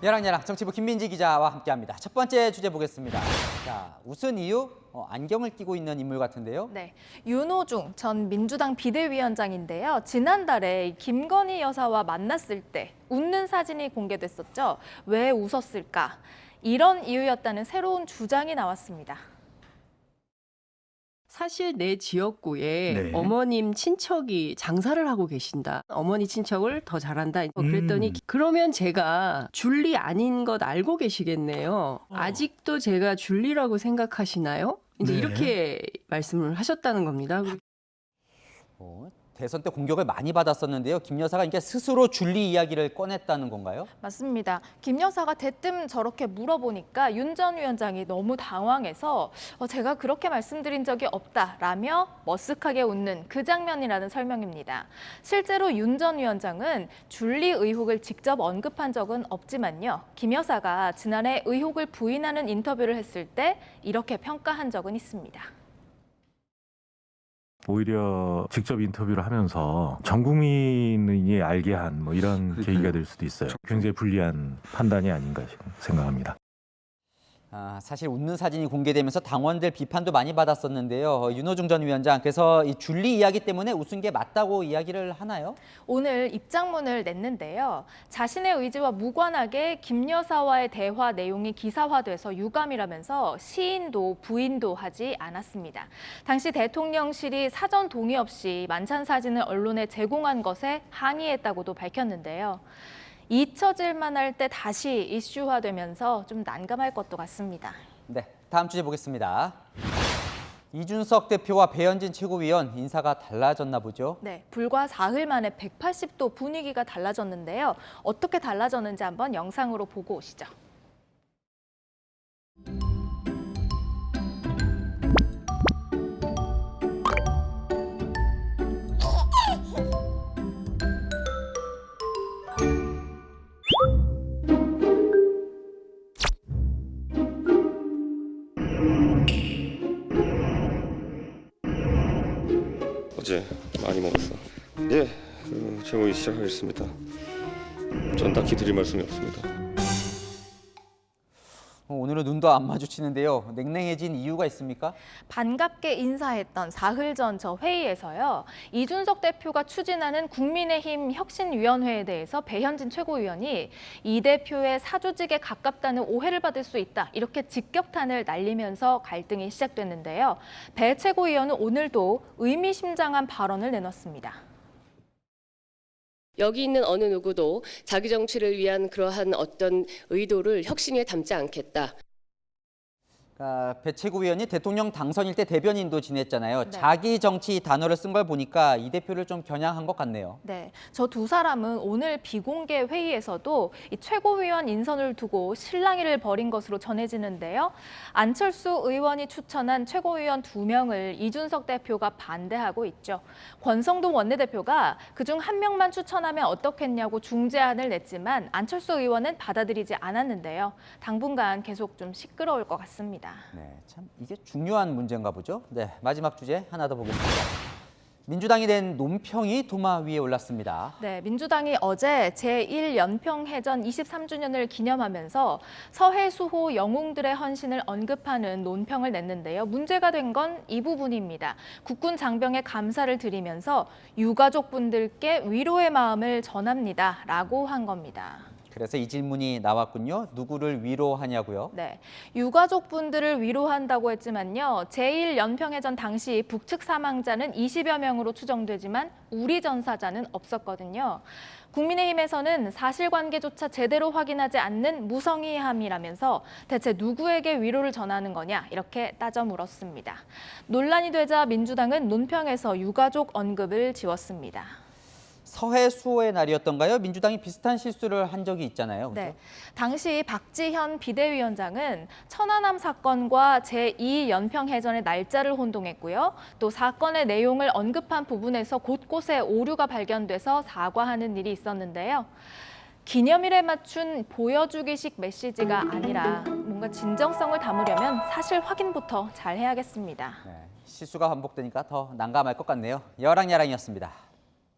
야랑야랑 정치부 김민지 기자와 함께합니다. 첫 번째 주제 보겠습니다. 자, 웃은 이유? 안경을 끼고 있는 인물 같은데요. 네, 윤호중 전 민주당 비대위원장인데요. 지난달에 김건희 여사와 만났을 때 웃는 사진이 공개됐었죠. 왜 웃었을까? 이런 이유였다는 새로운 주장이 나왔습니다. 사실 내 지역구에 네. 어머님 친척이 장사를 하고 계신다. 어머니 친척을 더 잘한다. 그랬더니 그러면 제가 줄리 아닌 것 알고 계시겠네요. 아직도 제가 줄리라고 생각하시나요? 이제 네. 이렇게 말씀을 하셨다는 겁니다. 대선 때 공격을 많이 받았었는데요. 김 여사가 이게 스스로 줄리 이야기를 꺼냈다는 건가요? 맞습니다. 김 여사가 대뜸 저렇게 물어보니까 윤 전 위원장이 너무 당황해서 제가 그렇게 말씀드린 적이 없다라며 머쓱하게 웃는 그 장면이라는 설명입니다. 실제로 윤 전 위원장은 줄리 의혹을 직접 언급한 적은 없지만요. 김 여사가 지난해 의혹을 부인하는 인터뷰를 했을 때 이렇게 평가한 적은 있습니다. 오히려 직접 인터뷰를 하면서 전 국민이 알게 한 이런 계기가 될 수도 있어요. 굉장히 불리한 판단이 아닌가 생각합니다. 사실 웃는 사진이 공개되면서 당원들 비판도 많이 받았었는데요. 윤호중 전 위원장, 그래서 이 줄리 이야기 때문에 웃은 게 맞다고 이야기를 하나요? 오늘 입장문을 냈는데요. 자신의 의지와 무관하게 김 여사와의 대화 내용이 기사화돼서 유감이라면서 시인도 부인도 하지 않았습니다. 당시 대통령실이 사전 동의 없이 만찬 사진을 언론에 제공한 것에 항의했다고도 밝혔는데요. 잊혀질만 할 때 다시 이슈화되면서 좀 난감할 것도 같습니다. 네, 다음 주제 보겠습니다. 이준석 대표와 배현진 최고위원 인사가 달라졌나 보죠? 네, 불과 4일 만에 180도 분위기가 달라졌는데요. 어떻게 달라졌는지 한번 영상으로 보고 오시죠. 어제 많이 먹었어. 예, 제목이 시작하겠습니다. 전 딱히 드릴 말씀이 없습니다. 오늘은 눈도 안 마주치는데요. 냉랭해진 이유가 있습니까? 반갑게 인사했던 사흘 전 저 회의에서요. 이준석 대표가 추진하는 국민의힘 혁신위원회에 대해서 배현진 최고위원이 이 대표의 사조직에 가깝다는 오해를 받을 수 있다. 이렇게 직격탄을 날리면서 갈등이 시작됐는데요. 배 최고위원은 오늘도 의미심장한 발언을 내놨습니다. 여기 있는 어느 누구도 자기 정치를 위한 그러한 어떤 의도를 혁신에 담지 않겠다. 배 최고위원이 대통령 당선일 때 대변인도 지냈잖아요. 네. 자기 정치 단어를 쓴 걸 보니까 이 대표를 좀 겨냥한 것 같네요. 네, 저 두 사람은 오늘 비공개 회의에서도 이 최고위원 인선을 두고 실랑이를 벌인 것으로 전해지는데요. 안철수 의원이 추천한 최고위원 2명을 이준석 대표가 반대하고 있죠. 권성동 원내대표가 그중 한 명만 추천하면 어떻겠냐고 중재안을 냈지만 안철수 의원은 받아들이지 않았는데요. 당분간 계속 좀 시끄러울 것 같습니다. 네, 참 이게 중요한 문제인가 보죠. 네, 마지막 주제 하나 더 보겠습니다. 민주당이 낸 논평이 도마 위에 올랐습니다. 네, 민주당이 어제 제1연평해전 23주년을 기념하면서 서해 수호 영웅들의 헌신을 언급하는 논평을 냈는데요. 문제가 된 건 이 부분입니다. 국군 장병에 감사를 드리면서 유가족분들께 위로의 마음을 전합니다라고 한 겁니다. 그래서 이 질문이 나왔군요. 누구를 위로하냐고요? 네, 유가족분들을 위로한다고 했지만요. 제1연평해전 당시 북측 사망자는 20여 명으로 추정되지만 우리 전사자는 없었거든요. 국민의힘에서는 사실관계조차 제대로 확인하지 않는 무성의함이라면서 대체 누구에게 위로를 전하는 거냐 이렇게 따져 물었습니다. 논란이 되자 민주당은 논평에서 유가족 언급을 지웠습니다. 서해 수호의 날이었던가요? 민주당이 비슷한 실수를 한 적이 있잖아요. 그렇죠? 네, 당시 박지현 비대위원장은 천안함 사건과 제2연평해전의 날짜를 혼동했고요. 또 사건의 내용을 언급한 부분에서 곳곳에 오류가 발견돼서 사과하는 일이 있었는데요. 기념일에 맞춘 보여주기식 메시지가 아니라 뭔가 진정성을 담으려면 사실 확인부터 잘 해야겠습니다. 네, 실수가 반복되니까 더 난감할 것 같네요. 여랑야랑이었습니다.